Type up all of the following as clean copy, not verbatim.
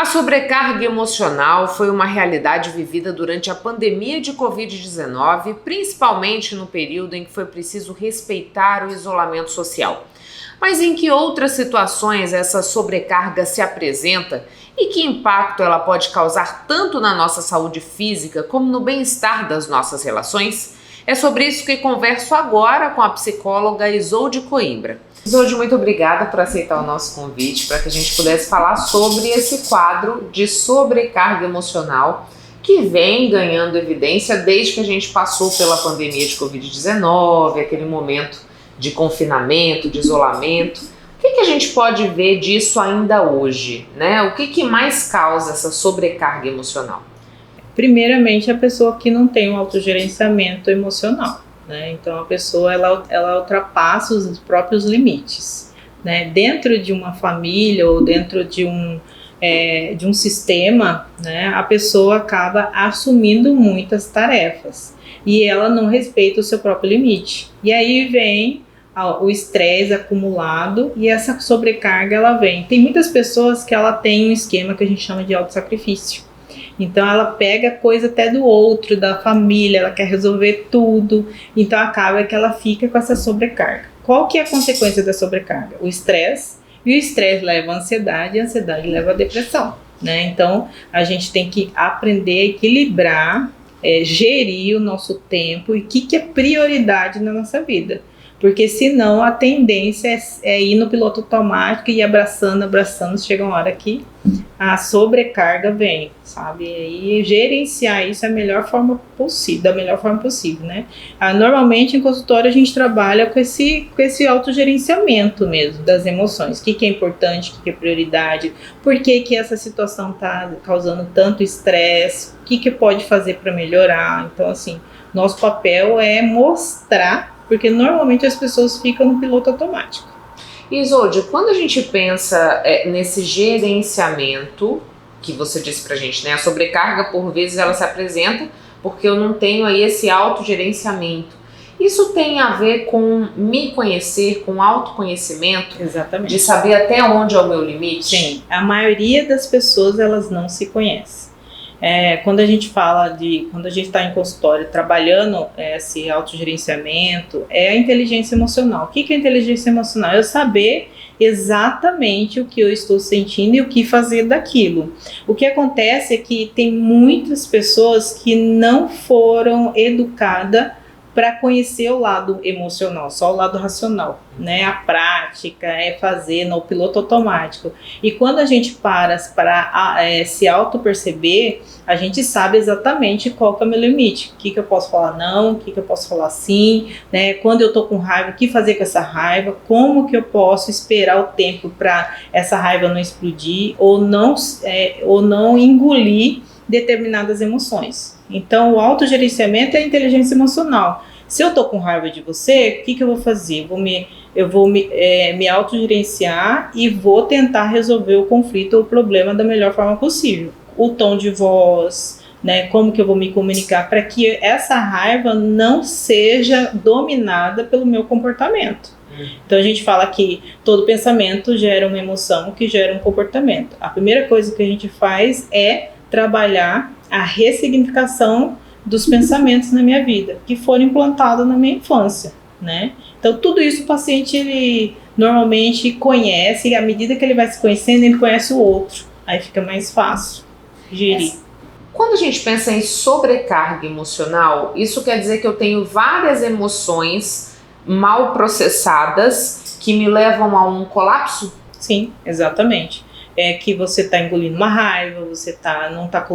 A sobrecarga emocional foi uma realidade vivida durante a pandemia de Covid-19, principalmente no período em que foi preciso respeitar o isolamento social. Mas em que outras situações essa sobrecarga se apresenta e que impacto ela pode causar tanto na nossa saúde física como no bem-estar das nossas relações? É sobre isso que converso agora com a psicóloga Isolde Coimbra. Isolde, muito obrigada por aceitar o nosso convite para que a gente pudesse falar sobre esse quadro de sobrecarga emocional que vem ganhando evidência desde que a gente passou pela pandemia de Covid-19, aquele momento de confinamento, de isolamento. O que a gente pode ver disso ainda hoje, né? O que mais causa essa sobrecarga emocional? Primeiramente, a pessoa que não tem um autogerenciamento emocional, né? Então, a pessoa ela ultrapassa os próprios limites, né? Dentro de uma família ou dentro de um sistema, né? A pessoa acaba assumindo muitas tarefas e ela não respeita o seu próprio limite. E aí vem o estresse acumulado e essa sobrecarga ela vem. Tem muitas pessoas que ela tem um esquema que a gente chama de autossacrifício. Então ela pega coisa até do outro, da família, ela quer resolver tudo, então acaba que ela fica com essa sobrecarga. Qual que é a consequência da sobrecarga? O estresse, e o estresse leva à ansiedade, e a ansiedade leva à depressão, né? Então a gente tem que aprender a equilibrar, gerir o nosso tempo e o que é prioridade na nossa vida. Porque senão a tendência é ir no piloto automático e ir abraçando, chega uma hora que a sobrecarga vem, sabe? E gerenciar isso da melhor forma possível, né? Normalmente em consultório a gente trabalha com esse autogerenciamento mesmo das emoções. O que é importante, o que é prioridade, por que essa situação está causando tanto estresse, o que pode fazer para melhorar. Então, assim, nosso papel é mostrar, porque normalmente as pessoas ficam no piloto automático. Isolde, quando a gente pensa nesse gerenciamento, que você disse pra gente, né? A sobrecarga, por vezes, ela se apresenta porque eu não tenho aí esse autogerenciamento. Isso tem a ver com me conhecer, com autoconhecimento? Exatamente. De saber até onde é o meu limite? Sim, a maioria das pessoas, elas não se conhecem. Quando a gente quando a gente está em consultório trabalhando esse autogerenciamento, é a inteligência emocional. O que é inteligência emocional? É eu saber exatamente o que eu estou sentindo e o que fazer daquilo. O que acontece é que tem muitas pessoas que não foram educadas para conhecer o lado emocional, só o lado racional, né? A prática é fazer no piloto automático. E quando a gente para se auto-perceber, a gente sabe exatamente qual que é o meu limite. O que eu posso falar não, o que eu posso falar sim, né? Quando eu tô com raiva, o que fazer com essa raiva, como que eu posso esperar o tempo para essa raiva não explodir ou não engolir determinadas emoções. Então, o autogerenciamento é a inteligência emocional. Se eu tô com raiva de você, o que eu vou fazer? Eu vou me autogerenciar e vou tentar resolver o conflito ou o problema da melhor forma possível. O tom de voz, né? Como que eu vou me comunicar para que essa raiva não seja dominada pelo meu comportamento. Então a gente fala que todo pensamento gera uma emoção que gera um comportamento. A primeira coisa que a gente faz é trabalhar a ressignificação dos pensamentos na minha vida, que foram implantados na minha infância, né? Então tudo isso o paciente ele normalmente conhece, e à medida que ele vai se conhecendo, ele conhece o outro. Aí fica mais fácil gerir. Quando a gente pensa em sobrecarga emocional, isso quer dizer que eu tenho várias emoções mal processadas que me levam a um colapso? Sim, exatamente. Que você está engolindo uma raiva, você não está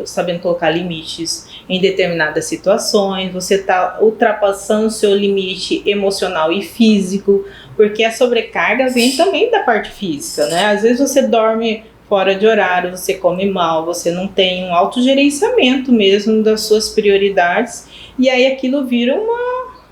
sabendo colocar limites em determinadas situações, você está ultrapassando o seu limite emocional e físico, porque a sobrecarga vem também da parte física, né? Às vezes você dorme fora de horário, você come mal, você não tem um autogerenciamento mesmo das suas prioridades, e aí aquilo vira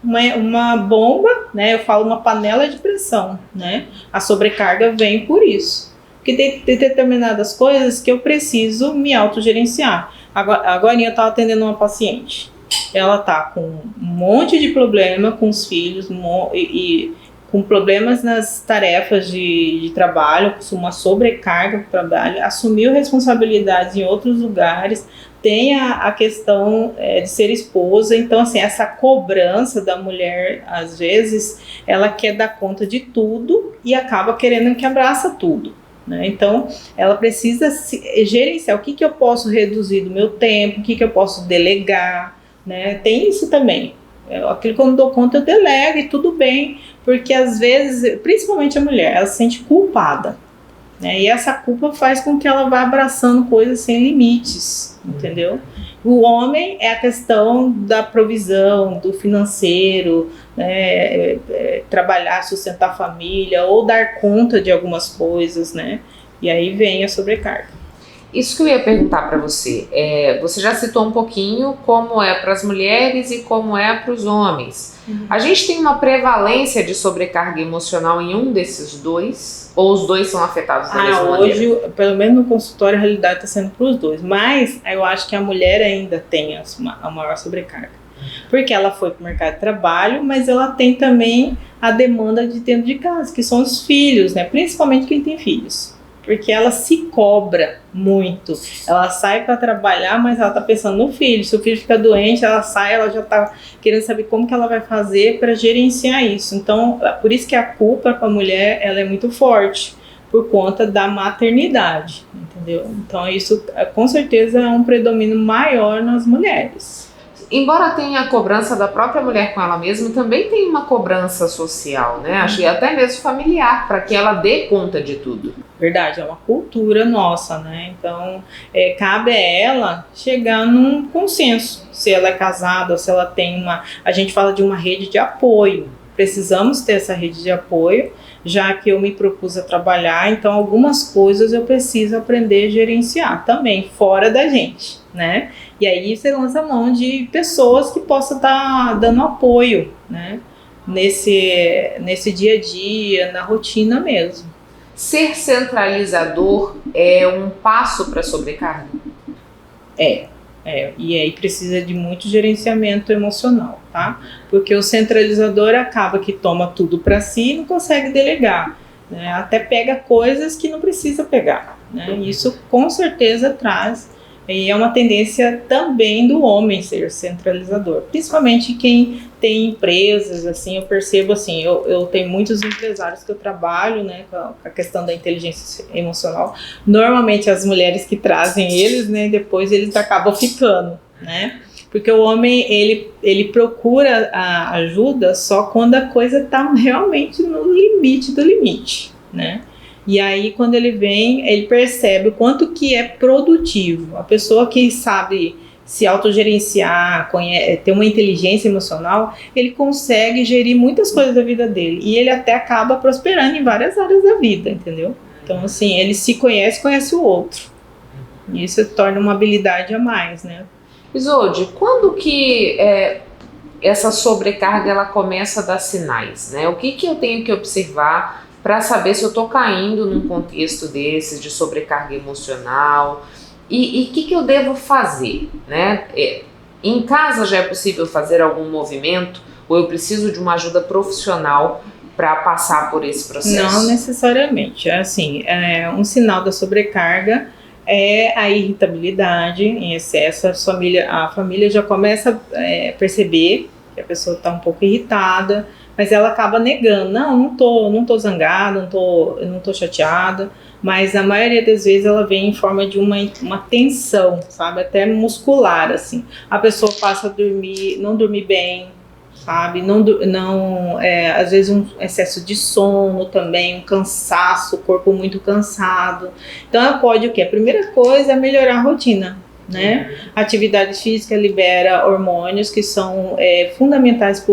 uma bomba, né? Eu falo uma panela de pressão, né? A sobrecarga vem por isso. Porque tem determinadas coisas que eu preciso me autogerenciar. Agora eu estava atendendo uma paciente. Ela está com um monte de problema com os filhos e com problemas nas tarefas de trabalho, com uma sobrecarga do trabalho, assumiu responsabilidades em outros lugares, tem a questão de ser esposa. Então, assim, essa cobrança da mulher, às vezes, ela quer dar conta de tudo e acaba querendo que abraça tudo, né? Então, ela precisa gerenciar o que eu posso reduzir do meu tempo, o que eu posso delegar, né? Tem isso também. Aquilo que eu não dou conta, eu delego e tudo bem, porque às vezes, principalmente a mulher, ela se sente culpada, né? E essa culpa faz com que ela vá abraçando coisas sem limites, entendeu? O homem é a questão da provisão, do financeiro, né? Trabalhar, sustentar a família ou dar conta de algumas coisas, né? E aí vem a sobrecarga. Isso que eu ia perguntar para você. Você já citou um pouquinho como é para as mulheres e como é para os homens. A gente tem uma prevalência de sobrecarga emocional em um desses dois? Ou os dois são afetados da mesma maneira? Hoje, pelo menos no consultório, a realidade está sendo para os dois. Mas eu acho que a mulher ainda tem a maior sobrecarga. Porque ela foi para o mercado de trabalho, mas ela tem também a demanda de dentro de casa, que são os filhos, né? Principalmente quem tem filhos. Porque ela se cobra muito. Ela sai para trabalhar, mas ela está pensando no filho. Se o filho fica doente, ela sai, ela já está querendo saber como que ela vai fazer para gerenciar isso. Então, por isso que a culpa para a mulher ela é muito forte, por conta da maternidade, entendeu? Então, isso com certeza é um predomínio maior nas mulheres. Embora tenha a cobrança da própria mulher com ela mesma, também tem uma cobrança social, né? Acho que até mesmo familiar, para que ela dê conta de tudo. Verdade, é uma cultura nossa, né? Então, cabe a ela chegar num consenso, se ela é casada ou se ela tem a gente fala de uma rede de apoio. Precisamos ter essa rede de apoio, já que eu me propus a trabalhar, então algumas coisas eu preciso aprender a gerenciar também, fora da gente, né? E aí você lança a mão de pessoas que possam estar dando apoio, né? Nesse dia a dia, na rotina mesmo. Ser centralizador é um passo para a sobrecarga? E aí precisa de muito gerenciamento emocional, tá? Porque o centralizador acaba que toma tudo para si e não consegue delegar, né? Até pega coisas que não precisa pegar, né? Isso com certeza traz, e é uma tendência também do homem ser centralizador, principalmente quem tem empresas, assim, eu percebo assim, eu tenho muitos empresários que eu trabalho, né, com a questão da inteligência emocional, normalmente as mulheres que trazem eles, né, depois eles acabam ficando, né, porque o homem, ele procura a ajuda só quando a coisa está realmente no limite do limite, né. E aí, quando ele vem, ele percebe o quanto que é produtivo. A pessoa que sabe se autogerenciar, ter uma inteligência emocional, ele consegue gerir muitas coisas da vida dele. E ele até acaba prosperando em várias áreas da vida, entendeu? Então, assim, ele se conhece o outro. E isso torna uma habilidade a mais, né? Isolde, quando que essa sobrecarga ela começa a dar sinais, né? O que eu tenho que observar para saber se eu estou caindo num contexto desses de sobrecarga emocional e o que eu devo fazer, né? Em casa já é possível fazer algum movimento ou eu preciso de uma ajuda profissional para passar por esse processo? Não necessariamente. Assim, um sinal da sobrecarga é a irritabilidade em excesso. A família já começa a perceber que a pessoa está um pouco irritada, mas ela acaba negando. Não tô zangada, não tô chateada, mas a maioria das vezes ela vem em forma de uma tensão, sabe, até muscular, assim. A pessoa passa a não dormir bem, sabe, às vezes um excesso de sono também, um cansaço, o corpo muito cansado. Então ela pode o quê? A primeira coisa é melhorar a rotina, né? A atividade física libera hormônios que são fundamentais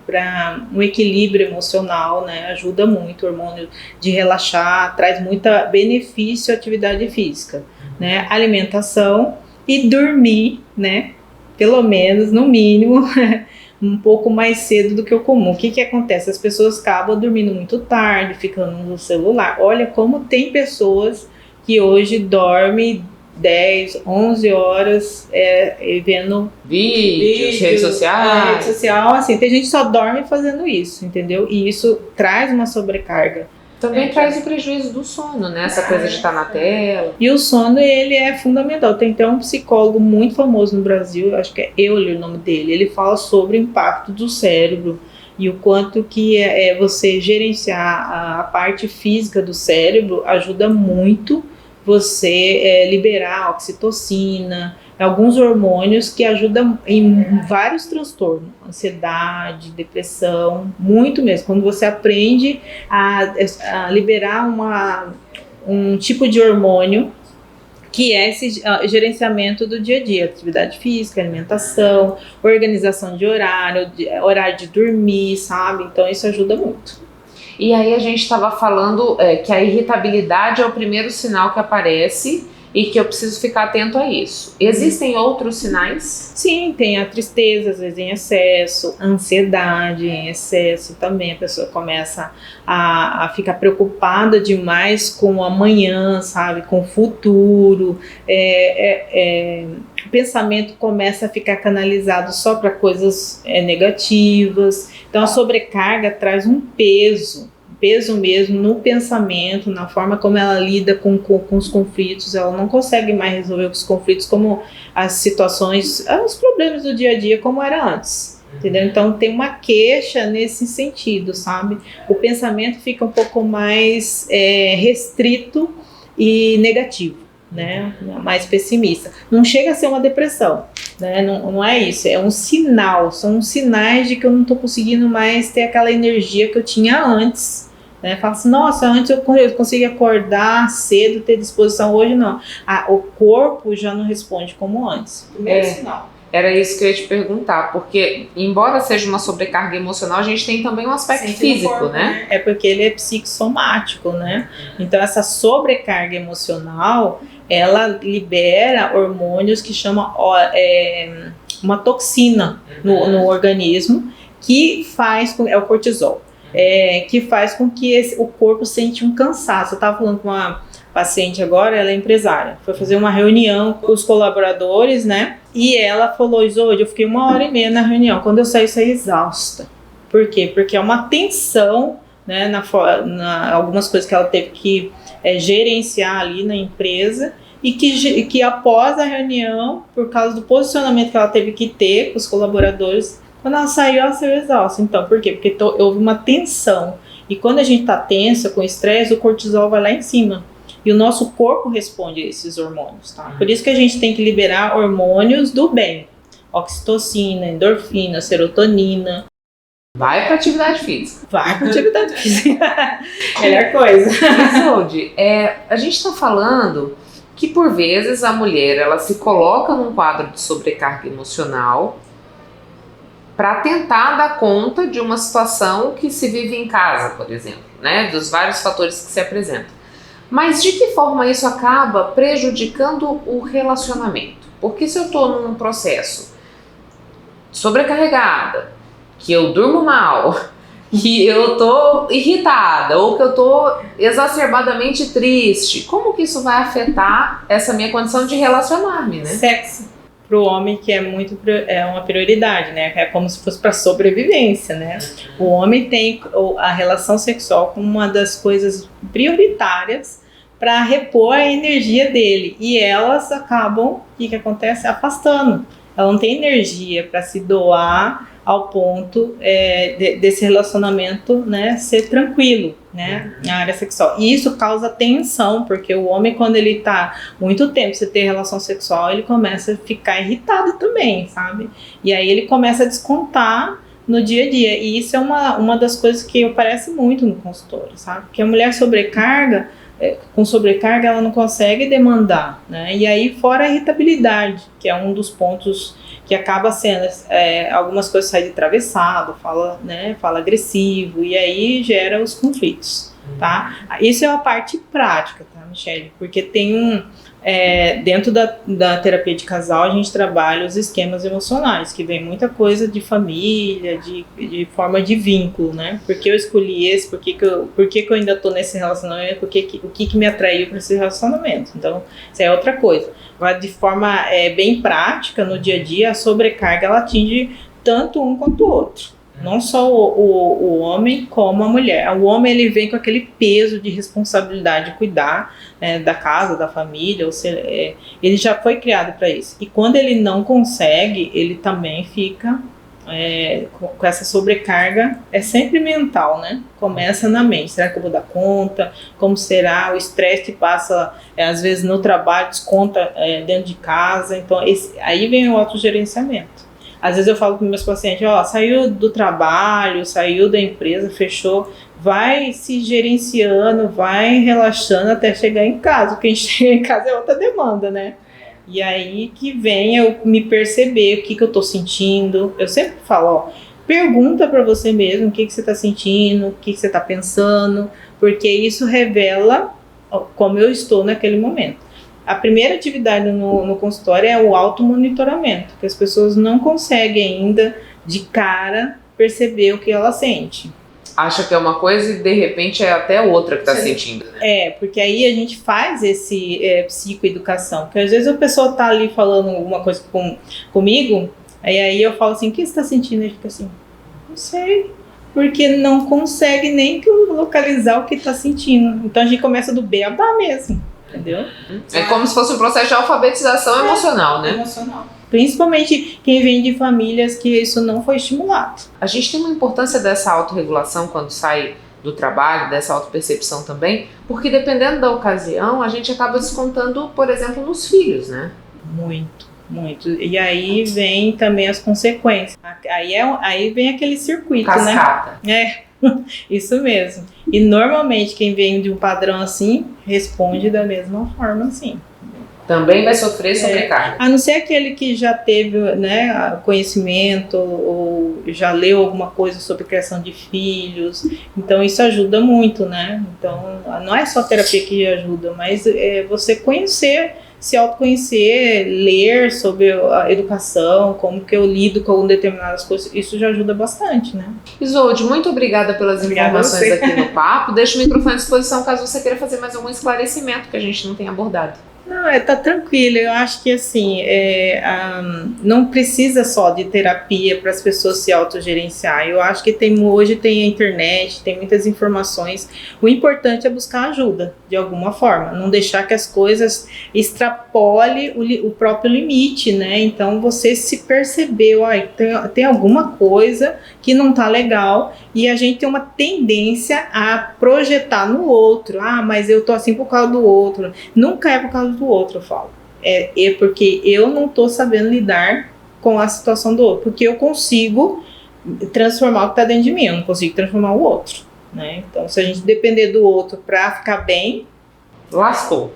para um equilíbrio emocional, né? Ajuda muito, o hormônio de relaxar, traz muito benefício à atividade física, né? Alimentação e dormir, né? Pelo menos, no mínimo, um pouco mais cedo do que o comum. O que acontece? As pessoas acabam dormindo muito tarde, ficando no celular. Olha como tem pessoas que hoje dormem 10, 11 horas vendo vídeos, redes sociais. Rede social, assim, tem gente que só dorme fazendo isso, entendeu? E isso traz uma sobrecarga. Também traz o prejuízo do sono, né? Essa coisa de estar na tela. E o sono, ele é fundamental. Tem até um psicólogo muito famoso no Brasil, acho que é Euler o nome dele. Ele fala sobre o impacto do cérebro e o quanto que você gerenciar a parte física do cérebro ajuda muito você liberar oxitocina, alguns hormônios que ajudam em vários transtornos, ansiedade, depressão, muito mesmo. Quando você aprende a liberar um tipo de hormônio que é esse gerenciamento do dia a dia, atividade física, alimentação, organização de horário de dormir, sabe? Então isso ajuda muito. E aí a gente estava falando que a irritabilidade é o primeiro sinal que aparece e que eu preciso ficar atento a isso. Existem outros sinais? Sim, tem a tristeza, às vezes em excesso, ansiedade em excesso também. A pessoa começa a ficar preocupada demais com o amanhã, sabe, com o futuro. O pensamento começa a ficar canalizado só para coisas negativas. Então a sobrecarga traz um peso mesmo no pensamento, na forma como ela lida com os conflitos. Ela não consegue mais resolver os conflitos como as situações, os problemas do dia a dia como era antes, entendeu? Então tem uma queixa nesse sentido, sabe? O pensamento fica um pouco mais restrito e negativo, né? Mais pessimista. Não chega a ser uma depressão, né? Não é isso, é um sinal, são sinais de que eu não estou conseguindo mais ter aquela energia que eu tinha antes. Fala assim, nossa, antes eu conseguia acordar cedo, ter disposição, hoje não. O corpo já não responde como antes. Primeiro sinal. Era isso que eu ia te perguntar, porque embora seja uma sobrecarga emocional, a gente tem também um aspecto físico, corpo, né? É porque ele é psicossomático, né? Então essa sobrecarga emocional, ela libera hormônios que chamam uma toxina no organismo, que faz com, é o cortisol. Que faz com que o corpo sente um cansaço. Eu estava falando com uma paciente agora, ela é empresária, foi fazer uma reunião com os colaboradores, né? E ela falou, Isolde, eu fiquei 1h30 na reunião, quando eu saí exausta. Por quê? Porque é uma tensão, né, algumas coisas que ela teve que gerenciar ali na empresa, e que após a reunião, por causa do posicionamento que ela teve que ter com os colaboradores, quando ela saiu exausta. Então, por quê? Porque houve uma tensão. E quando a gente está tensa, com estresse, o cortisol vai lá em cima. E o nosso corpo responde a esses hormônios, tá? Por isso que a gente tem que liberar hormônios do bem. Oxitocina, endorfina, serotonina. Vai para atividade física. Vai para atividade física. Melhor coisa. Isolde, a gente está falando que, por vezes, a mulher ela se coloca num quadro de sobrecarga emocional para tentar dar conta de uma situação que se vive em casa, por exemplo, né? Dos vários fatores que se apresentam. Mas de que forma isso acaba prejudicando o relacionamento? Porque se eu estou num processo sobrecarregada, que eu durmo mal, que eu estou irritada ou que eu estou exacerbadamente triste, como que isso vai afetar essa minha condição de relacionar-me, né? Sexo. Para o homem, que é uma prioridade, né? É como se fosse para sobrevivência, né? O homem tem a relação sexual como uma das coisas prioritárias para repor a energia dele, e elas acabam, o que acontece? Afastando. Ela não tem energia para se doar ao ponto desse relacionamento, né, ser tranquilo, né, na área sexual. E isso causa tensão, porque o homem, quando ele tá muito tempo sem ter relação sexual, ele começa a ficar irritado também, sabe? E aí ele começa a descontar no dia a dia. E isso é uma das coisas que aparece muito no consultório, sabe? Porque a mulher com sobrecarga, ela não consegue demandar, né? E aí, fora a irritabilidade, que é um dos pontos que acaba sendo, algumas coisas saem de atravessado, fala agressivo, e aí gera os conflitos, tá? Isso é a parte prática, tá, Michele? Porque tem Dentro da terapia de casal, a gente trabalha os esquemas emocionais, que vem muita coisa de família, de forma de vínculo, né? Por que eu escolhi esse? Por que eu ainda estou nesse relacionamento? O que me atraiu para esse relacionamento? Então, isso é outra coisa. Mas de forma bem prática, no dia a dia, a sobrecarga ela atinge tanto um quanto o outro. Não só o homem como a mulher. O homem ele vem com aquele peso de responsabilidade de cuidar da casa, da família, ou seja, ele já foi criado para isso. E quando ele não consegue, ele também fica com essa sobrecarga, é sempre mental, né? Começa na mente. Será que eu vou dar conta? Como será? O estresse que passa, às vezes, no trabalho, desconta dentro de casa. Então, aí vem o autogerenciamento. Às vezes eu falo para meus pacientes, saiu do trabalho, saiu da empresa, fechou, vai se gerenciando, vai relaxando até chegar em casa, porque a gente chega em casa é outra demanda, né? E aí que vem eu me perceber o que eu tô sentindo. Eu sempre falo, pergunta para você mesmo o que você tá sentindo, o que você tá pensando, porque isso revela como eu estou naquele momento. A primeira atividade no consultório é o automonitoramento, que as pessoas não conseguem ainda, de cara, perceber o que ela sente. Acha que é uma coisa e de repente é até outra que está sentindo. Né? Porque aí a gente faz esse psicoeducação, porque às vezes a pessoa está ali falando alguma coisa comigo, aí eu falo assim, o que você está sentindo? Ele fica assim, não sei, porque não consegue nem localizar o que está sentindo. Então a gente começa do beabá mesmo. Entendeu? É como se fosse um processo de alfabetização emocional, né? Emocional. Principalmente quem vem de famílias que isso não foi estimulado. A gente tem uma importância dessa autorregulação quando sai do trabalho, dessa autopercepção também, porque dependendo da ocasião, a gente acaba descontando, por exemplo, nos filhos, né? Muito, muito. E aí vem também as consequências. Aí vem aquele circuito, cascata. Né? Isso mesmo. E normalmente quem vem de um padrão assim responde da mesma forma assim. Também vai sofrer sobrecarga. A não ser aquele que já teve conhecimento ou já leu alguma coisa sobre criação de filhos. Então isso ajuda muito, né? Então não é só a terapia que ajuda, mas você conhecer, se autoconhecer, ler sobre a educação, como que eu lido com determinadas coisas, isso já ajuda bastante, né? Isolde, muito obrigada pelas informações aqui no papo. Deixa o microfone à disposição caso você queira fazer mais algum esclarecimento que a gente não tenha abordado. Não, tá tranquilo. Eu acho que assim, não precisa só de terapia para as pessoas se autogerenciar. Eu acho que hoje tem a internet, tem muitas informações. O importante é buscar ajuda, de alguma forma. Não deixar que as coisas extrapolem o próprio limite, né? Então, você se percebeu, tem alguma coisa que não tá legal, e a gente tem uma tendência a projetar no outro. Mas eu tô assim por causa do outro. Nunca é por causa do outro, eu falo. É porque eu não tô sabendo lidar com a situação do outro, porque eu consigo transformar o que tá dentro de mim, eu não consigo transformar o outro, né? Então, se a gente depender do outro pra ficar bem, lascou.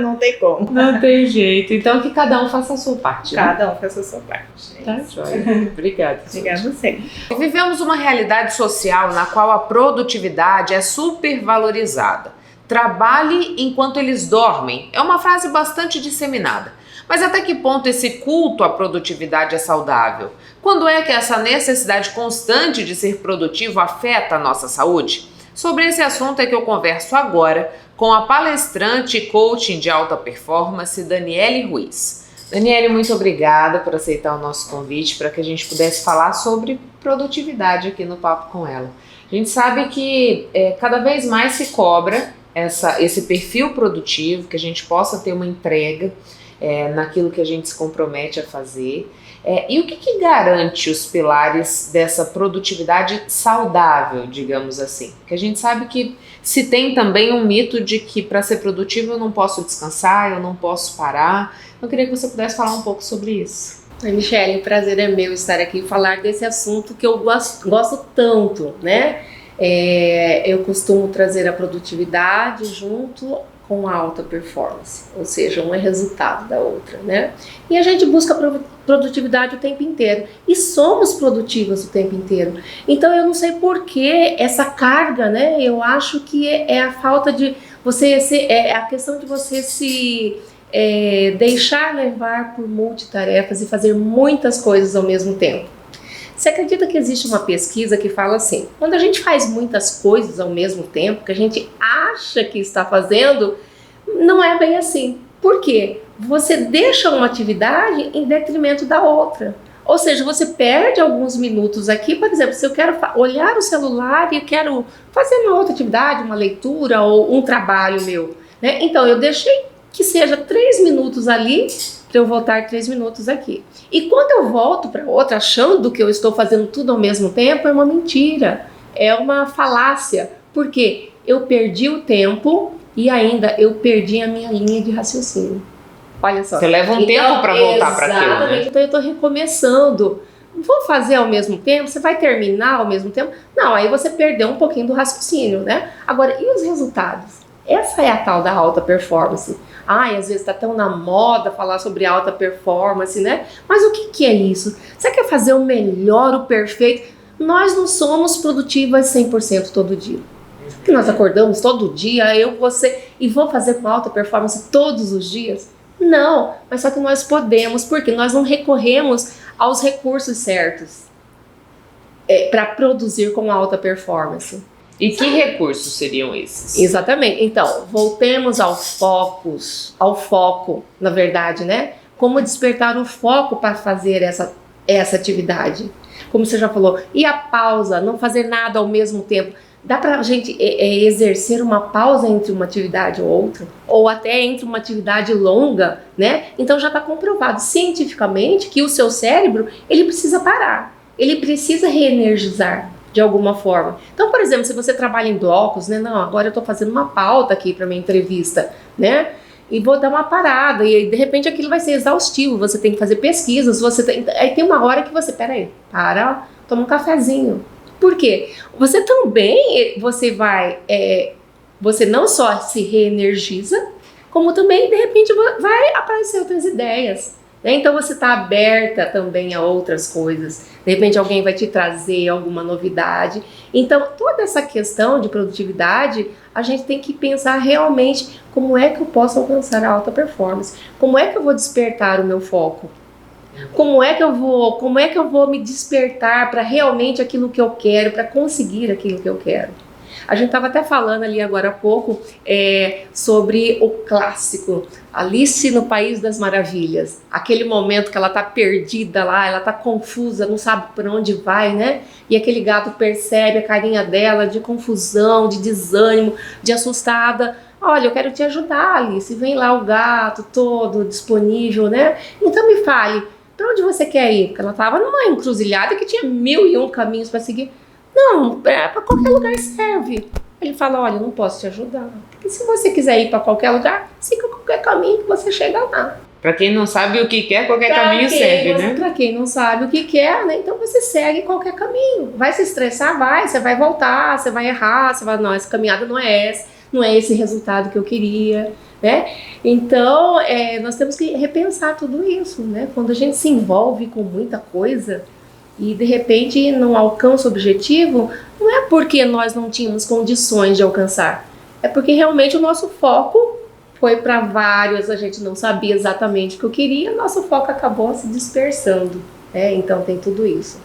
Não tem como. Não tem jeito. Então que cada um faça a sua parte. Cada um faça a sua parte. Tá joia. Obrigada. Obrigada a você. Vivemos uma realidade social na qual a produtividade é supervalorizada. Trabalhe enquanto eles dormem. É uma frase bastante disseminada. Mas até que ponto esse culto à produtividade é saudável? Quando é que essa necessidade constante de ser produtivo afeta a nossa saúde? Sobre esse assunto é que eu converso agora com a palestrante e coaching de alta performance, Daniele Ruiz. Daniele, muito obrigada por aceitar o nosso convite para que a gente pudesse falar sobre produtividade aqui no Papo com ela. A gente sabe que cada vez mais se cobra esse perfil produtivo, que a gente possa ter uma entrega naquilo que a gente se compromete a fazer. E o que garante os pilares dessa produtividade saudável, digamos assim? Porque a gente sabe que se tem também um mito de que para ser produtivo eu não posso descansar, eu não posso parar. Eu queria que você pudesse falar um pouco sobre isso. Michele, o prazer é meu estar aqui e falar desse assunto que eu gosto tanto, né? Eu costumo trazer a produtividade junto com a alta performance, ou seja, um é resultado da outra, né? E a gente busca produtividade o tempo inteiro e somos produtivas o tempo inteiro. Então eu não sei por que essa carga, né? Eu acho que é a falta de É a questão de você se deixar levar por multitarefas e fazer muitas coisas ao mesmo tempo. Você acredita que existe uma pesquisa que fala assim, quando a gente faz muitas coisas ao mesmo tempo, que a gente acha que está fazendo, não é bem assim. Por quê? Você deixa uma atividade em detrimento da outra. Ou seja, você perde alguns minutos aqui, por exemplo, se eu quero olhar o celular e eu quero fazer uma outra atividade, uma leitura ou um trabalho meu, né? Então, eu deixei que seja 3 minutos ali, para eu voltar 3 minutos aqui. E quando eu volto para outra, achando que eu estou fazendo tudo ao mesmo tempo, é uma mentira, é uma falácia. Por quê? Eu perdi o tempo e ainda eu perdi a minha linha de raciocínio. Olha só. Você leva um tempo para voltar para aquilo, né? Então eu estou recomeçando. Vou fazer ao mesmo tempo? Você vai terminar ao mesmo tempo? Não, aí você perdeu um pouquinho do raciocínio, né? Agora, e os resultados? Essa é a tal da alta performance. Ai, às vezes está tão na moda falar sobre alta performance, né? Mas o que é isso? Você quer fazer o melhor, o perfeito? Nós não somos produtivas 100% todo dia. Porque nós acordamos todo dia, eu, você, e vou fazer com alta performance todos os dias? Não, mas só que nós podemos, porque nós não recorremos aos recursos certos para produzir com alta performance. E que recursos seriam esses? Exatamente. Então, voltemos ao foco, na verdade, né? Como despertar o foco para fazer essa atividade. Como você já falou, e a pausa, não fazer nada ao mesmo tempo. Dá para a gente exercer uma pausa entre uma atividade ou outra, ou até entre uma atividade longa, né? Então já está comprovado cientificamente que o seu cérebro, ele precisa parar, ele precisa reenergizar de alguma forma. Então, por exemplo, se você trabalha em blocos, né? Não, agora eu estou fazendo uma pauta aqui para minha entrevista, né? E vou dar uma parada, e de repente aquilo vai ser exaustivo, você tem que fazer pesquisas, aí tem uma hora que você, peraí, toma um cafezinho. Por quê? Você também, você não só se reenergiza, como também, de repente, vai aparecer outras ideias, né? Então, você está aberta também a outras coisas. De repente, alguém vai te trazer alguma novidade. Então, toda essa questão de produtividade, a gente tem que pensar realmente como é que eu posso alcançar a alta performance. Como é que eu vou despertar o meu foco? Como é que eu vou me despertar para realmente aquilo que eu quero, para conseguir aquilo que eu quero? A gente estava até falando ali agora há pouco sobre o clássico, Alice no País das Maravilhas. Aquele momento que ela está perdida lá, ela está confusa, não sabe por onde vai, né? E aquele gato percebe a carinha dela de confusão, de desânimo, de assustada. Olha, eu quero te ajudar, Alice. Vem lá o gato todo disponível, né? Então me fale, para onde você quer ir? Porque ela estava numa encruzilhada que tinha 1001 caminhos para seguir. Não, para qualquer lugar serve. Ele fala, olha, eu não posso te ajudar. Porque se você quiser ir para qualquer lugar, siga qualquer caminho que você chega lá. Para quem não sabe o que quer, qualquer caminho serve, né? Para quem não sabe o que quer, né? Então você segue qualquer caminho. Vai se estressar? Vai. Você vai voltar, você vai errar, você vai, não, essa caminhada não é essa, não é esse resultado que eu queria, né? Então, nós temos que repensar tudo isso, né? Quando a gente se envolve com muita coisa e de repente não alcança o objetivo, não é porque nós não tínhamos condições de alcançar, é porque realmente o nosso foco foi para vários, a gente não sabia exatamente o que eu queria, nosso foco acabou se dispersando, né? Então tem tudo isso.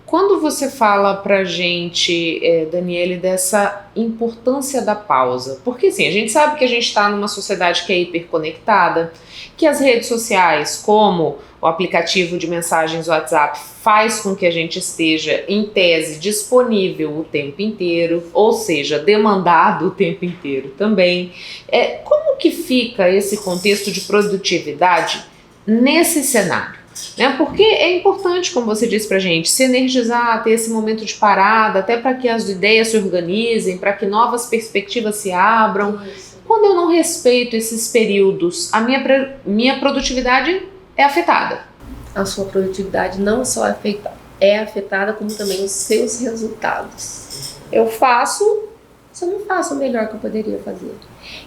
Quando você fala pra gente, Daniele, dessa importância da pausa, porque assim, a gente sabe que a gente está numa sociedade que é hiperconectada, que as redes sociais, como o aplicativo de mensagens WhatsApp, faz com que a gente esteja, em tese, disponível o tempo inteiro, ou seja, demandado o tempo inteiro também. Como que fica esse contexto de produtividade nesse cenário? Porque é importante, como você disse pra gente, se energizar, ter esse momento de parada, até para que as ideias se organizem, para que novas perspectivas se abram. Quando eu não respeito esses períodos, a minha produtividade é afetada. A sua produtividade não só é afetada, como também os seus resultados. Eu não faço o melhor que eu poderia fazer.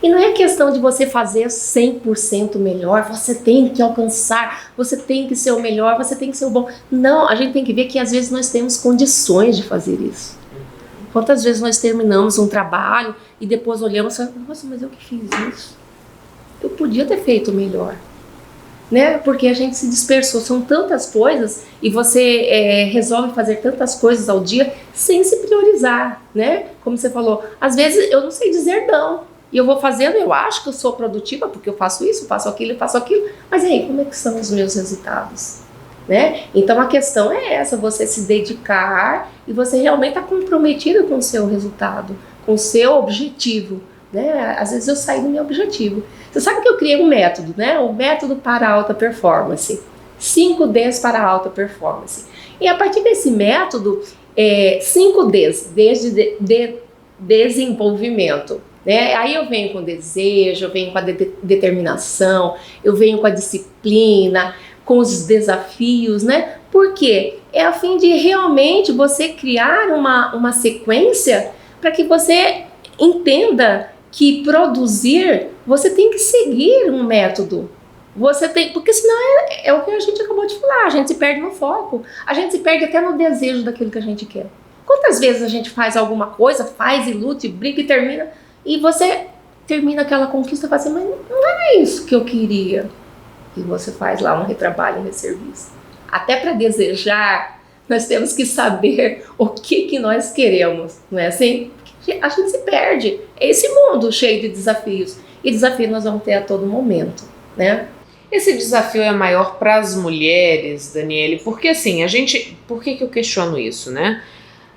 E não é questão de você fazer 100% melhor, você tem que alcançar, você tem que ser o melhor, você tem que ser o bom. Não, a gente tem que ver que às vezes nós temos condições de fazer isso. Quantas vezes nós terminamos um trabalho e depois olhamos e falamos, nossa, mas eu que fiz isso? Eu podia ter feito melhor, né? Porque a gente se dispersou, são tantas coisas e você resolve fazer tantas coisas ao dia sem se priorizar, né? Como você falou, às vezes eu não sei dizer não e eu vou fazendo, eu acho que eu sou produtiva porque eu faço isso, faço aquilo, mas e aí, como é que são os meus resultados? Né? Então a questão é essa, você se dedicar e você realmente está comprometido com o seu resultado, com o seu objetivo, né? Às vezes eu saí do meu objetivo. Você sabe que eu criei um método, né? O método para alta performance, 5Ds para alta performance. E a partir desse método, 5Ds, desde desenvolvimento, né? Aí eu venho com desejo, eu venho com a determinação, eu venho com a disciplina, com os desafios, né? Porque é a fim de realmente você criar uma sequência para que você entenda que produzir, você tem que seguir um método. Porque senão é o que a gente acabou de falar, a gente se perde no foco, a gente se perde até no desejo daquilo que a gente quer. Quantas vezes a gente faz alguma coisa, faz e luta, e briga e termina, e você termina aquela conquista e fala assim, mas não é isso que eu queria. E você faz lá um retrabalho, um resserviço. Até para desejar, nós temos que saber o que nós queremos, não é assim? Porque a gente se perde. É esse mundo cheio de desafios. E desafios nós vamos ter a todo momento, né? Esse desafio é maior para as mulheres, Daniele, porque assim, por que eu questiono isso, né?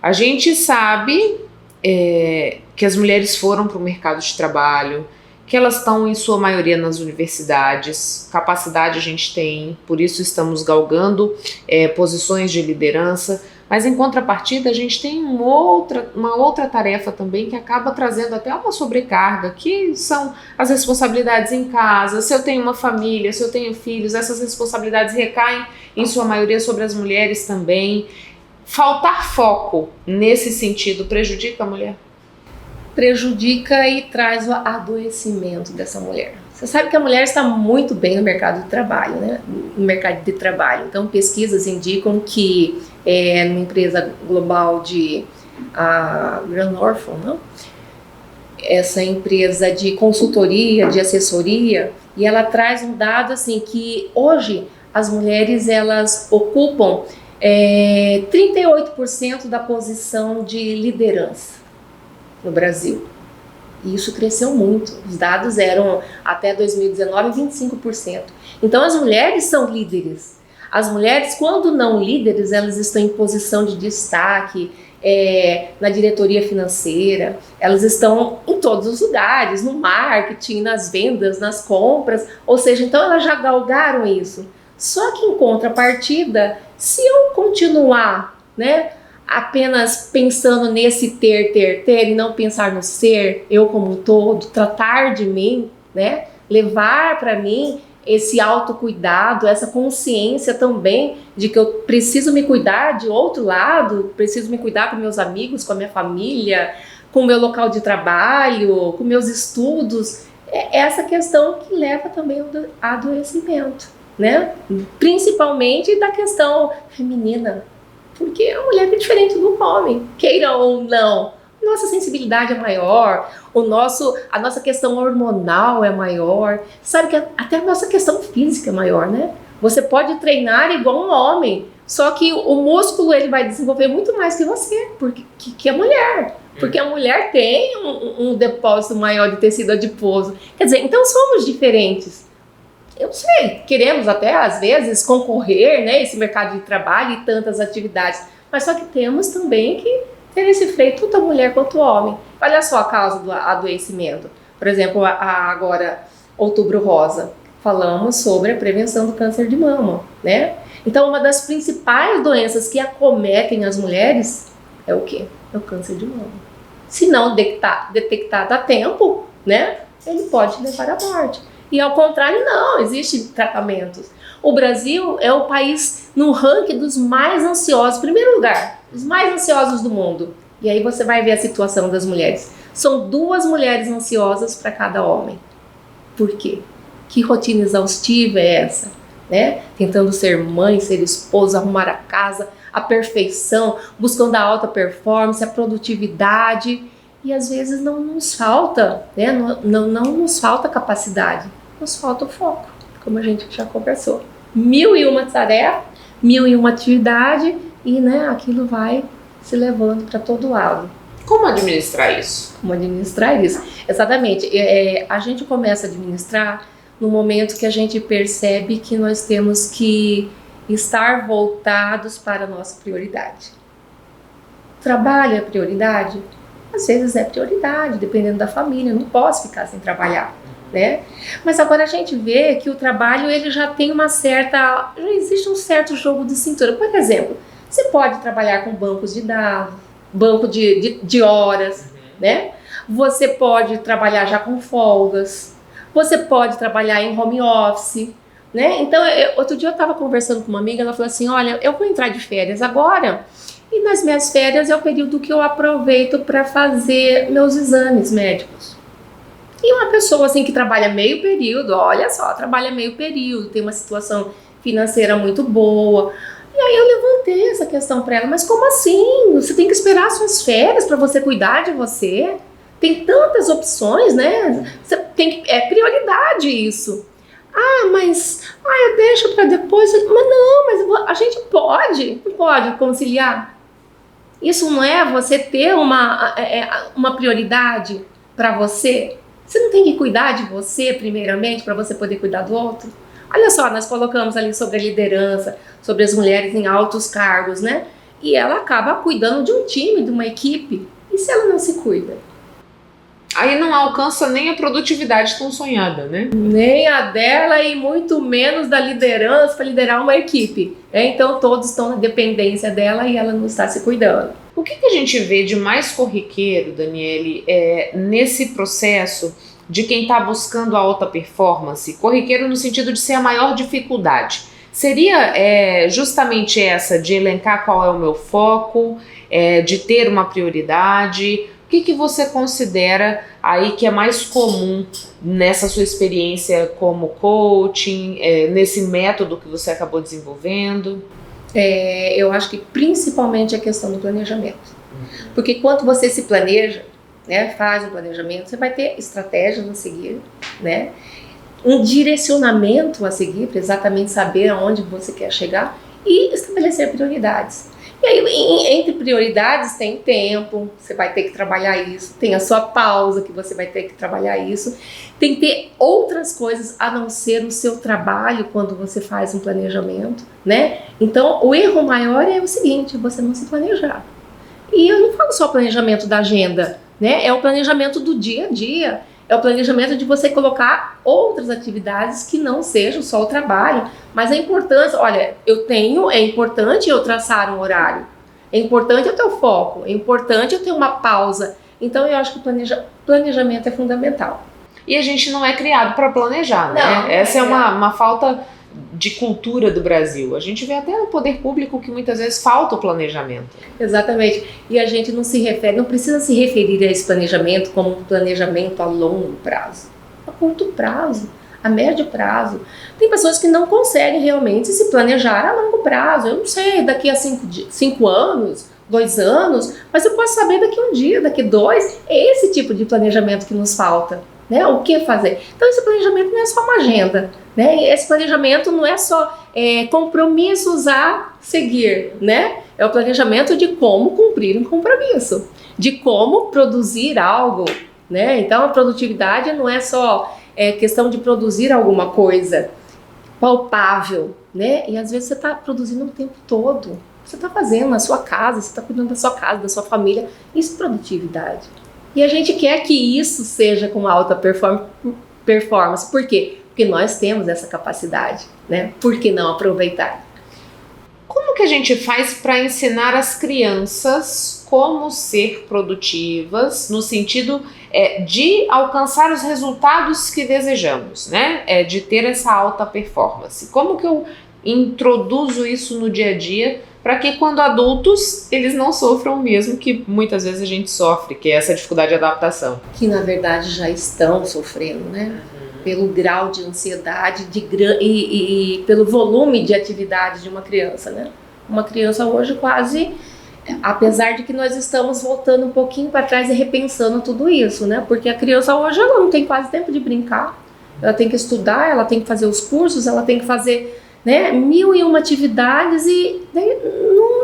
A gente sabe que as mulheres foram para o mercado de trabalho, que elas estão em sua maioria nas universidades, capacidade a gente tem, por isso estamos galgando posições de liderança, mas em contrapartida a gente tem uma outra tarefa também que acaba trazendo até uma sobrecarga, que são as responsabilidades em casa. Se eu tenho uma família, se eu tenho filhos, essas responsabilidades recaem em sua maioria sobre as mulheres também. Faltar foco nesse sentido prejudica a mulher? Prejudica e traz o adoecimento dessa mulher. Você sabe que a mulher está muito bem no mercado de trabalho, né? No mercado de trabalho. Então, pesquisas indicam que numa empresa global de Grand Norfolk, não? Essa empresa de consultoria, de assessoria, e ela traz um dado assim que hoje as mulheres elas ocupam 38% da posição de liderança no Brasil. E isso cresceu muito. Os dados eram até 2019 25%. Então as mulheres são líderes. As mulheres, quando não líderes, elas estão em posição de destaque na diretoria financeira, elas estão em todos os lugares, no marketing, nas vendas, nas compras, ou seja, então elas já galgaram isso. Só que em contrapartida, se eu continuar, né, apenas pensando nesse ter e não pensar no ser, eu como um todo, tratar de mim, né, levar para mim esse autocuidado, essa consciência também de que eu preciso me cuidar de outro lado, preciso me cuidar com meus amigos, com a minha família, com o meu local de trabalho, com meus estudos, é essa questão que leva também ao adoecimento, né? Principalmente da questão feminina, porque a mulher é diferente do homem, queira ou não. Nossa sensibilidade é maior, a nossa questão hormonal é maior, sabe que até a nossa questão física é maior, né? Você pode treinar igual um homem, só que o músculo ele vai desenvolver muito mais que você, que a mulher. Porque a mulher tem um depósito maior de tecido adiposo. Quer dizer, então somos diferentes. Eu sei, queremos até às vezes concorrer, né, esse mercado de trabalho e tantas atividades, mas só que temos também que ter esse freio, tanto a mulher quanto o homem. Olha só a causa do adoecimento. Por exemplo, agora, Outubro Rosa, falamos sobre a prevenção do câncer de mama, né? Então, uma das principais doenças que acometem as mulheres é o quê? É o câncer de mama. Se não detectado a tempo, né, ele pode levar à morte. E ao contrário, não, existem tratamentos. O Brasil é o país no ranking dos mais ansiosos, primeiro lugar, os mais ansiosos do mundo. E aí você vai ver a situação das mulheres. São 2 mulheres ansiosas para cada homem. Por quê? Que rotina exaustiva é essa? Né? Tentando ser mãe, ser esposa, arrumar a casa, a perfeição, buscando a alta performance, a produtividade, e às vezes não nos falta, né? Não nos falta capacidade, nos falta o foco, como a gente já conversou. 1001 tarefa, 1001 atividade, e né, aquilo vai se levando para todo lado. Como administrar isso? Como administrar isso? Exatamente. A gente começa a administrar no momento que a gente percebe que nós temos que estar voltados para a nossa prioridade. Trabalho é prioridade? Às vezes é prioridade, dependendo da família. Não posso ficar sem trabalhar, né? Mas agora a gente vê que o trabalho ele já tem já existe um certo jogo de cintura. Por exemplo, você pode trabalhar com bancos de dados, banco de horas, né? Você pode trabalhar já com folgas, você pode trabalhar em home office, né? Então, outro dia eu estava conversando com uma amiga, ela falou assim, olha, eu vou entrar de férias agora, e nas minhas férias é o período que eu aproveito para fazer meus exames médicos. E uma pessoa assim que trabalha meio período, olha só, trabalha meio período, tem uma situação financeira muito boa. E aí eu levantei essa questão para ela, mas como assim? Você tem que esperar suas férias para você cuidar de você? Tem tantas opções, né? É prioridade isso. Eu deixo para depois. Mas não, a gente pode conciliar. Isso não é você ter uma prioridade para você? Você não tem que cuidar de você primeiramente para você poder cuidar do outro? Olha só, nós colocamos ali sobre a liderança, sobre as mulheres em altos cargos, né? E ela acaba cuidando de um time, de uma equipe. E se ela não se cuida? Aí não alcança nem a produtividade tão sonhada, né? Nem a dela e muito menos da liderança para liderar uma equipe. Então todos estão na dependência dela e ela não está se cuidando. O que a gente vê de mais corriqueiro, Daniele, nesse processo de quem está buscando a alta performance? Corriqueiro no sentido de ser a maior dificuldade. Seria justamente essa de elencar qual é o meu foco, de ter uma prioridade. O que você considera aí que é mais comum nessa sua experiência como coaching, nesse método que você acabou desenvolvendo? Eu acho que principalmente a questão do planejamento. Porque quando você se planeja, né, faz um planejamento, você vai ter estratégias a seguir, né, um direcionamento a seguir para exatamente saber aonde você quer chegar e estabelecer prioridades. E aí, entre prioridades, tem tempo, você vai ter que trabalhar isso, tem a sua pausa, que você vai ter que trabalhar isso, tem que ter outras coisas a não ser o seu trabalho quando você faz um planejamento, né? Então, o erro maior é o seguinte, você não se planejar. E eu não falo só planejamento da agenda, né? É o planejamento do dia a dia, é o planejamento de você colocar outras atividades que não sejam só o trabalho, mas a importância, olha, é importante eu traçar um horário, é importante eu ter o foco, é importante eu ter uma pausa, então eu acho que o planejamento é fundamental. E a gente não é criado para planejar, né? Não, essa é uma falta de cultura do Brasil. A gente vê até no poder público que muitas vezes falta o planejamento. Exatamente. E a gente não precisa se referir a esse planejamento como um planejamento a longo prazo. A curto prazo, a médio prazo. Tem pessoas que não conseguem realmente se planejar a longo prazo. Eu não sei, daqui a 5 anos, 2 anos, mas eu posso saber daqui a um dia, daqui a 2. É esse tipo de planejamento que nos falta. Né? O que fazer? Então esse planejamento não é só uma agenda, né? Esse planejamento não é só compromissos a seguir, né? É o planejamento de como cumprir um compromisso, de como produzir algo, né? Então a produtividade não é só questão de produzir alguma coisa palpável, né? E às vezes você está produzindo o tempo todo, você está fazendo na sua casa, você está cuidando da sua casa, da sua família, isso é produtividade. E a gente quer que isso seja com alta performance. Por quê? Porque nós temos essa capacidade, né? Por que não aproveitar? Como que a gente faz para ensinar as crianças como ser produtivas, no sentido de alcançar os resultados que desejamos, né? De ter essa alta performance? Como que eu introduzo isso no dia a dia para que quando adultos eles não sofram o mesmo que muitas vezes a gente sofre, que é essa dificuldade de adaptação? Que na verdade já estão sofrendo, né? Pelo grau de ansiedade e pelo volume de atividade de uma criança, né? Uma criança hoje quase, apesar de que nós estamos voltando um pouquinho para trás e repensando tudo isso, né? Porque a criança hoje ela não tem quase tempo de brincar, ela tem que estudar, ela tem que fazer os cursos, ela tem que fazer, né, 1001 atividades e, né,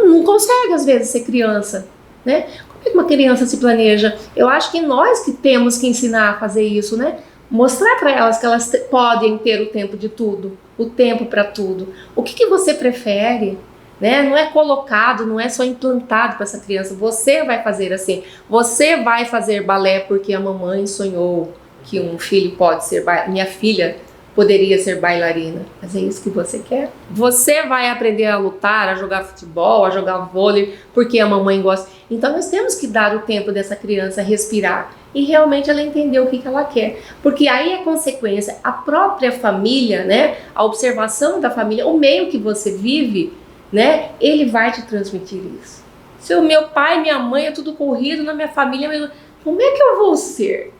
não consegue às vezes ser criança, né? Como é que uma criança se planeja? Eu acho que nós que temos que ensinar a fazer isso, né? Mostrar para elas que elas podem ter o tempo de tudo, o tempo para tudo. O que você prefere? Né? Não é colocado, não é só implantado para essa criança. Você vai fazer assim. Você vai fazer balé porque a mamãe sonhou que um filho pode ser minha filha poderia ser bailarina. Mas é isso que você quer? Você vai aprender a lutar, a jogar futebol, a jogar vôlei porque a mamãe gosta. Então nós temos que dar o tempo dessa criança respirar e realmente ela entender o que ela quer. Porque aí é consequência, a própria família, né? A observação da família, o meio que você vive, né? Ele vai te transmitir isso. Se o meu pai e minha mãe é tudo corrido na minha família, como é que eu vou ser?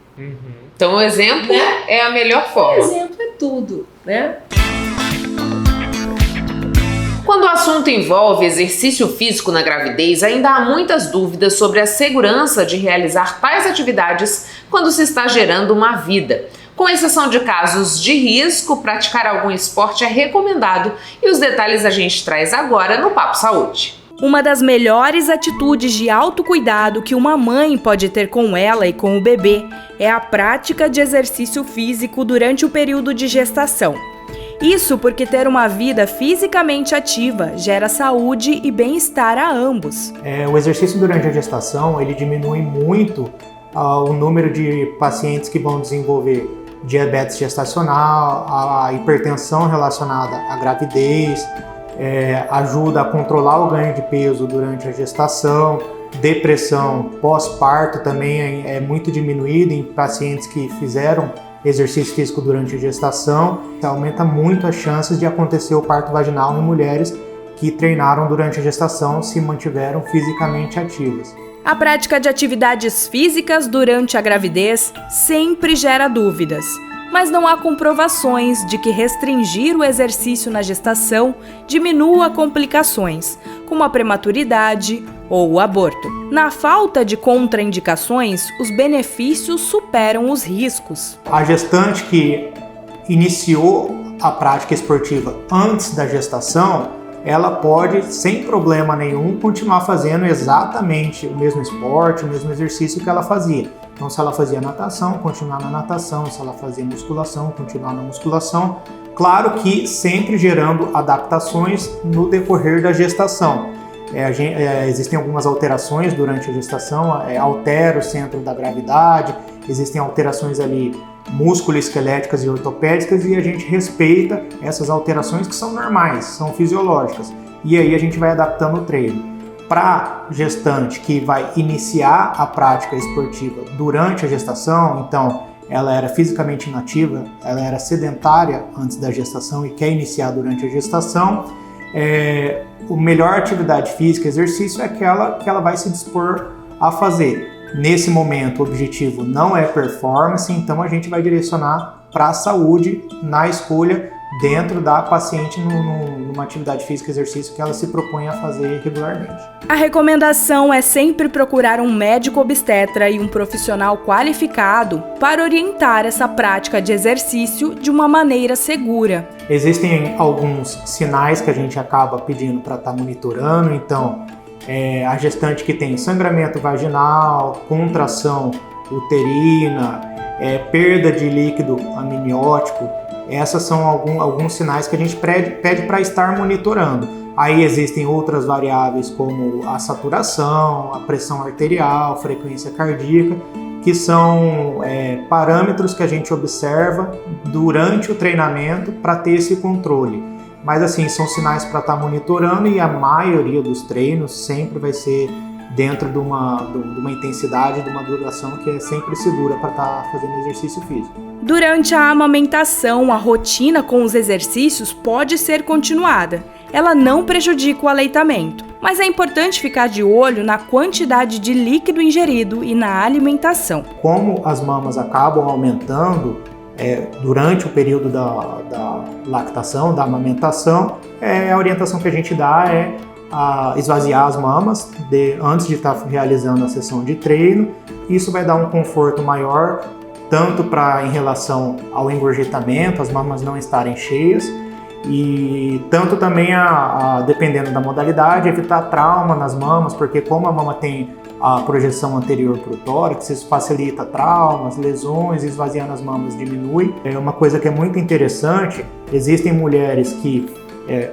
Então o exemplo, né, é a melhor forma. O exemplo é tudo, né? Quando o assunto envolve exercício físico na gravidez, ainda há muitas dúvidas sobre a segurança de realizar tais atividades quando se está gerando uma vida. Com exceção de casos de risco, praticar algum esporte é recomendado e os detalhes a gente traz agora no Papo Saúde. Uma das melhores atitudes de autocuidado que uma mãe pode ter com ela e com o bebê é a prática de exercício físico durante o período de gestação. Isso porque ter uma vida fisicamente ativa gera saúde e bem-estar a ambos. O exercício durante a gestação ele diminui muito o número de pacientes que vão desenvolver diabetes gestacional, a hipertensão relacionada à gravidez, ajuda a controlar o ganho de peso durante a gestação, depressão pós-parto também é muito diminuída em pacientes que fizeram exercício físico durante a gestação. Aumenta muito as chances de acontecer o parto vaginal em mulheres que treinaram durante a gestação, se mantiveram fisicamente ativas. A prática de atividades físicas durante a gravidez sempre gera dúvidas, mas não há comprovações de que restringir o exercício na gestação diminua complicações, como a prematuridade ou o aborto. Na falta de contraindicações, os benefícios superam os riscos. A gestante que iniciou a prática esportiva antes da gestação, ela pode, sem problema nenhum, continuar fazendo exatamente o mesmo esporte, o mesmo exercício que ela fazia. Então, se ela fazia natação, continuar na natação. Se ela fazia musculação, continuar na musculação. Claro que sempre gerando adaptações no decorrer da gestação. Existem algumas alterações durante a gestação, altera o centro da gravidade, existem alterações ali músculo-esqueléticas e ortopédicas e a gente respeita essas alterações que são normais, são fisiológicas. E aí a gente vai adaptando o treino. Para gestante que vai iniciar a prática esportiva durante a gestação, então ela era fisicamente inativa, ela era sedentária antes da gestação e quer iniciar durante a gestação, a melhor atividade física, exercício, é aquela que ela vai se dispor a fazer. Nesse momento, o objetivo não é performance, então a gente vai direcionar para a saúde na escolha dentro da paciente numa atividade física, exercício que ela se propõe a fazer regularmente. A recomendação é sempre procurar um médico obstetra e um profissional qualificado para orientar essa prática de exercício de uma maneira segura. Existem alguns sinais que a gente acaba pedindo para estar monitorando, então a gestante que tem sangramento vaginal, contração uterina, perda de líquido amniótico, essas são alguns sinais que a gente pede para estar monitorando. Aí existem outras variáveis como a saturação, a pressão arterial, frequência cardíaca, que são parâmetros que a gente observa durante o treinamento para ter esse controle. Mas assim, são sinais para estar monitorando e a maioria dos treinos sempre vai ser dentro de uma intensidade, de uma duração que é sempre segura para estar fazendo exercício físico. Durante a amamentação, a rotina com os exercícios pode ser continuada. Ela não prejudica o aleitamento, mas é importante ficar de olho na quantidade de líquido ingerido e na alimentação. Como as mamas acabam aumentando durante o período da lactação, da amamentação, a orientação que a gente dá é esvaziar as mamas antes de estar realizando a sessão de treino. Isso vai dar um conforto maior, tanto em relação ao engorjetamento, as mamas não estarem cheias, e tanto também, dependendo da modalidade, evitar trauma nas mamas, porque como a mama tem a projeção anterior para o tórax, isso facilita traumas, lesões, esvaziando as mamas diminui. É uma coisa que é muito interessante, existem mulheres que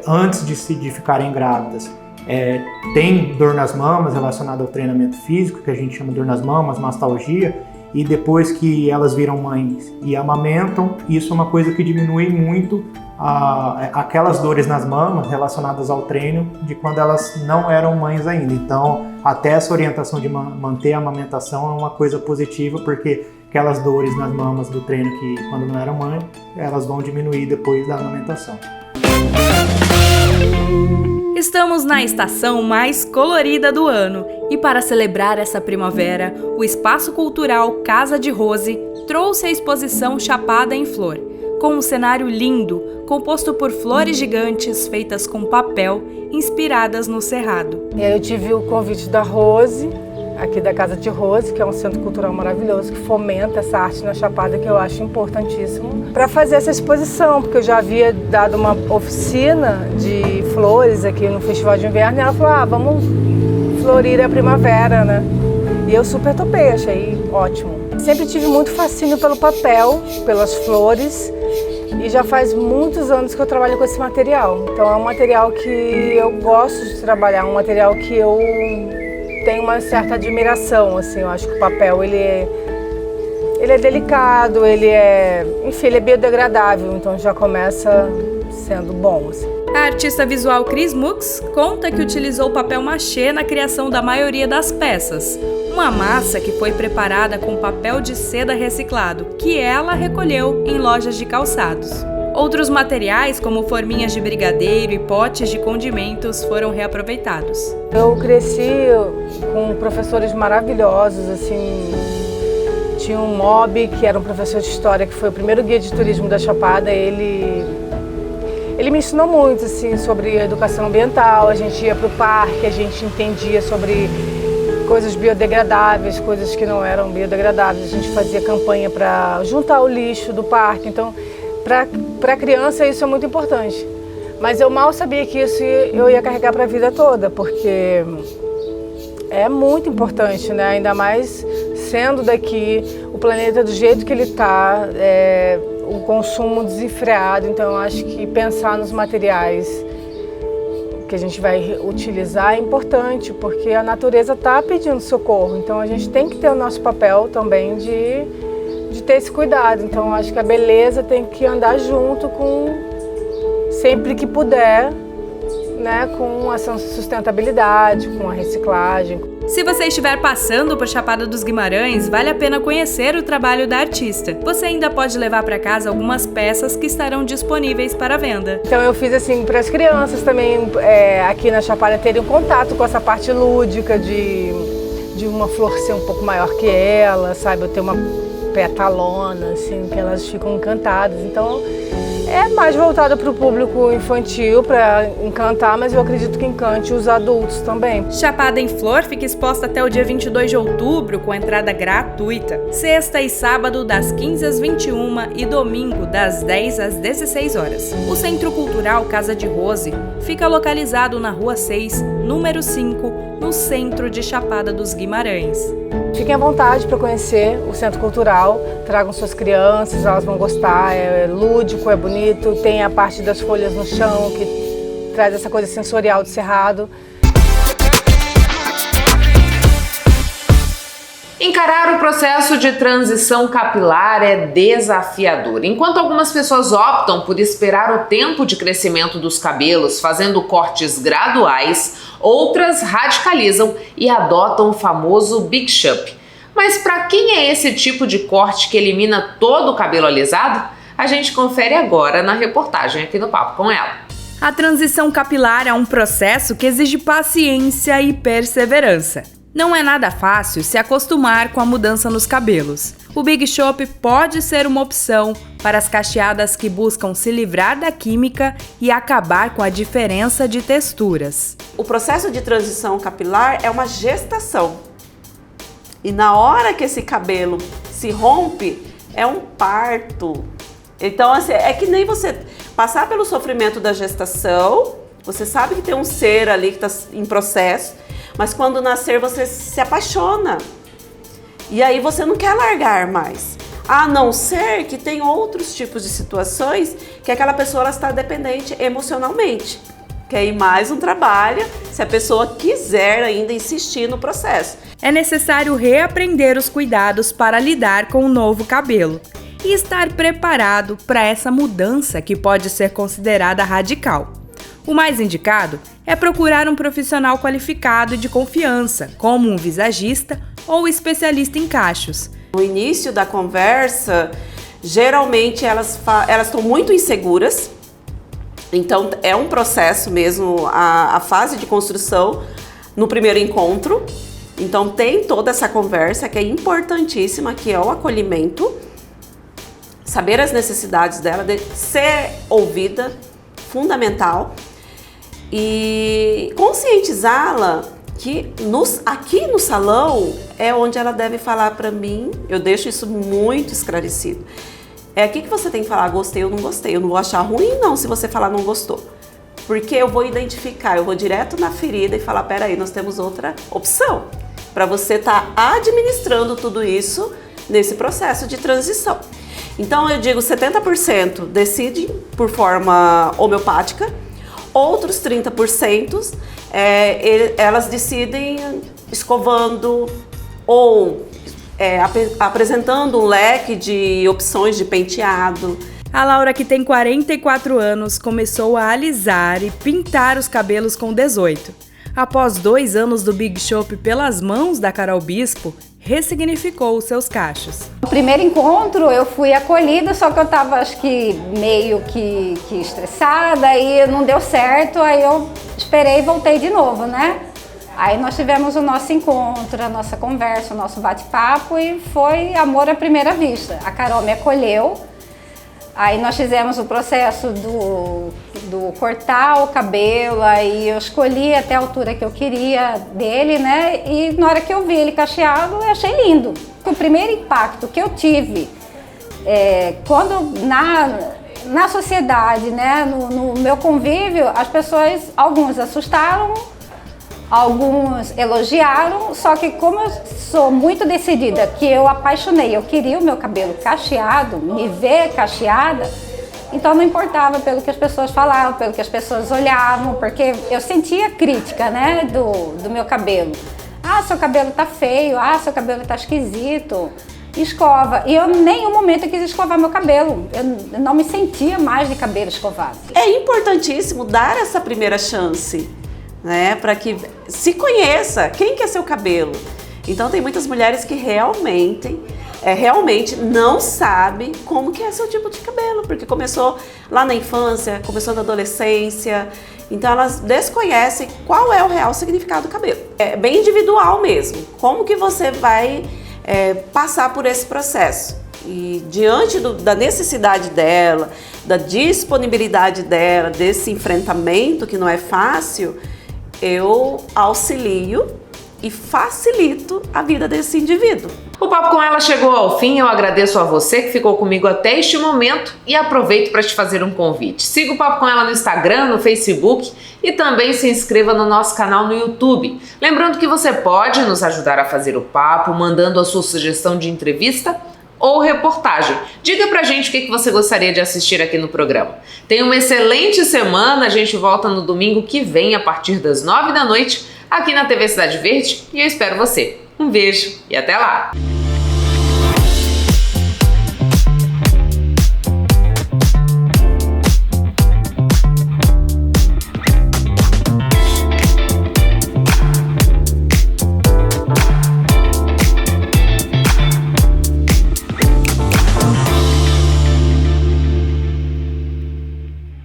antes de ficarem grávidas têm dor nas mamas relacionada ao treinamento físico, que a gente chama de dor nas mamas, mastalgia, e depois que elas viram mães e amamentam, isso é uma coisa que diminui muito aquelas dores nas mamas relacionadas ao treino de quando elas não eram mães ainda. Então, até essa orientação de manter a amamentação é uma coisa positiva, porque aquelas dores nas mamas do treino que quando não eram mãe, elas vão diminuir depois da amamentação. Estamos na estação mais colorida do ano e para celebrar essa primavera, o Espaço Cultural Casa de Rose trouxe a exposição Chapada em Flor, com um cenário lindo, composto por flores gigantes feitas com papel, inspiradas no cerrado. E aí eu tive o convite da Rose, aqui da Casa de Rose, que é um centro cultural maravilhoso, que fomenta essa arte na Chapada, que eu acho importantíssimo, para fazer essa exposição, porque eu já havia dado uma oficina de flores aqui no Festival de Inverno, e ela falou, vamos florir a primavera, né? E eu super topei, achei ótimo. Sempre tive muito fascínio pelo papel, pelas flores, e já faz muitos anos que eu trabalho com esse material. Então é um material que eu gosto de trabalhar, um material que eu tenho uma certa admiração, assim. Eu acho que o papel ele é delicado, ele é biodegradável, então já começa sendo bom, assim. A artista visual Cris Mux conta que utilizou papel machê na criação da maioria das peças, uma massa que foi preparada com papel de seda reciclado, que ela recolheu em lojas de calçados. Outros materiais, como forminhas de brigadeiro e potes de condimentos, foram reaproveitados. Eu cresci com professores maravilhosos, assim. Tinha um Mob, que era um professor de história, que foi o primeiro guia de turismo da Chapada. Ele me ensinou muito, assim, sobre educação ambiental. A gente ia para o parque, a gente entendia sobre coisas biodegradáveis, coisas que não eram biodegradáveis. A gente fazia campanha para juntar o lixo do parque. Então, para a criança isso é muito importante. Mas eu mal sabia que isso eu ia carregar para a vida toda, porque é muito importante, né? Ainda mais sendo daqui, o planeta do jeito que ele está, o consumo desenfreado. Então eu acho que pensar nos materiais que a gente vai utilizar é importante, porque a natureza está pedindo socorro. Então a gente tem que ter o nosso papel também de ter esse cuidado. Então eu acho que a beleza tem que andar junto com, sempre que puder, né, com a sustentabilidade, com a reciclagem. Se você estiver passando por Chapada dos Guimarães, vale a pena conhecer o trabalho da artista. Você ainda pode levar para casa algumas peças que estarão disponíveis para venda. Então eu fiz assim para as crianças também, aqui na Chapada, terem um contato com essa parte lúdica de uma flor ser um pouco maior que ela, sabe? Eu ter uma petalona, assim, que elas ficam encantadas. Então é mais voltada para o público infantil, para encantar, mas eu acredito que encante os adultos também. Chapada em Flor fica exposta até o dia 22 de outubro, com entrada gratuita. Sexta e sábado, das 15 às 21 e domingo, das 10 às 16 horas. O Centro Cultural Casa de Rose fica localizado na Rua 6, número 5, no centro de Chapada dos Guimarães. Fiquem à vontade para conhecer o Centro Cultural, tragam suas crianças, elas vão gostar, é lúdico, é bonito, tem a parte das folhas no chão, que traz essa coisa sensorial do cerrado. Encarar o processo de transição capilar é desafiador. Enquanto algumas pessoas optam por esperar o tempo de crescimento dos cabelos fazendo cortes graduais, outras radicalizam e adotam o famoso Big Chup. Mas para quem é esse tipo de corte que elimina todo o cabelo alisado? A gente confere agora na reportagem aqui no Papo com Ela. A transição capilar é um processo que exige paciência e perseverança. Não é nada fácil se acostumar com a mudança nos cabelos. O Big Shop pode ser uma opção para as cacheadas que buscam se livrar da química e acabar com a diferença de texturas. O processo de transição capilar é uma gestação. E na hora que esse cabelo se rompe, é um parto. Então, assim, é que nem você passar pelo sofrimento da gestação, você sabe que tem um ser ali que está em processo, mas quando nascer você se apaixona. E aí você não quer largar mais. A não ser que tem outros tipos de situações que aquela pessoa ela está dependente emocionalmente. Que aí mais um trabalho, se a pessoa quiser ainda insistir no processo. É necessário reaprender os cuidados para lidar com o novo cabelo e estar preparado para essa mudança que pode ser considerada radical. O mais indicado é procurar um profissional qualificado e de confiança, como um visagista ou especialista em cachos. No início da conversa, geralmente elas estão muito inseguras, então é um processo mesmo, a fase de construção no primeiro encontro. Então tem toda essa conversa que é importantíssima, que é o acolhimento, saber as necessidades dela, de ser ouvida, fundamental, e conscientizá-la que aqui no salão é onde ela deve falar para mim. Eu deixo isso muito esclarecido. É aqui que você tem que falar, gostei ou não gostei. Eu não vou achar ruim não se você falar não gostou. Porque eu vou identificar, eu vou direto na ferida e falar, peraí, nós temos outra opção. Para você estar administrando tudo isso nesse processo de transição. Então eu digo 70% decide por forma homeopática, outros 30% elas decidem escovando ou apresentando um leque de opções de penteado. A Laura, que tem 44 anos, começou a alisar e pintar os cabelos com 18. Após 2 anos do Big Shop pelas mãos da Carol Bispo, ressignificou os seus cachos. No primeiro encontro eu fui acolhida, só que eu estava acho que meio que estressada e não deu certo, aí eu esperei e voltei de novo, né? Aí nós tivemos o nosso encontro, a nossa conversa, o nosso bate-papo e foi amor à primeira vista. A Carol me acolheu, aí nós fizemos o processo do cortar o cabelo, aí eu escolhi até a altura que eu queria dele, né? E na hora que eu vi ele cacheado, eu achei lindo. O primeiro impacto que eu tive, quando na sociedade, né, no meu convívio, as pessoas, alguns assustaram, alguns elogiaram, só que como eu sou muito decidida, que eu apaixonei, eu queria o meu cabelo cacheado, me ver cacheada, então não importava pelo que as pessoas falavam, pelo que as pessoas olhavam, porque eu sentia crítica, né, do meu cabelo. Ah, seu cabelo tá feio, seu cabelo tá esquisito, escova. E eu em nenhum momento quis escovar meu cabelo, eu não me sentia mais de cabelo escovado. É importantíssimo dar essa primeira chance, né, para que se conheça quem que é seu cabelo. Então tem muitas mulheres que realmente não sabem como que é seu tipo de cabelo, porque começou lá na infância, começou na adolescência, então elas desconhecem qual é o real significado do cabelo. É bem individual mesmo, como que você vai passar por esse processo. E diante da necessidade dela, da disponibilidade dela, desse enfrentamento que não é fácil, eu auxilio e facilito a vida desse indivíduo. O papo com ela chegou ao fim, eu agradeço a você que ficou comigo até este momento e aproveito para te fazer um convite. Siga o Papo com Ela no Instagram, no Facebook e também se inscreva no nosso canal no YouTube. Lembrando que você pode nos ajudar a fazer o papo, mandando a sua sugestão de entrevista ou reportagem. Diga pra gente o que você gostaria de assistir aqui no programa. Tenha uma excelente semana, a gente volta no domingo que vem a partir das 9 da noite aqui na TV Cidade Verde e eu espero você. Um beijo e até lá!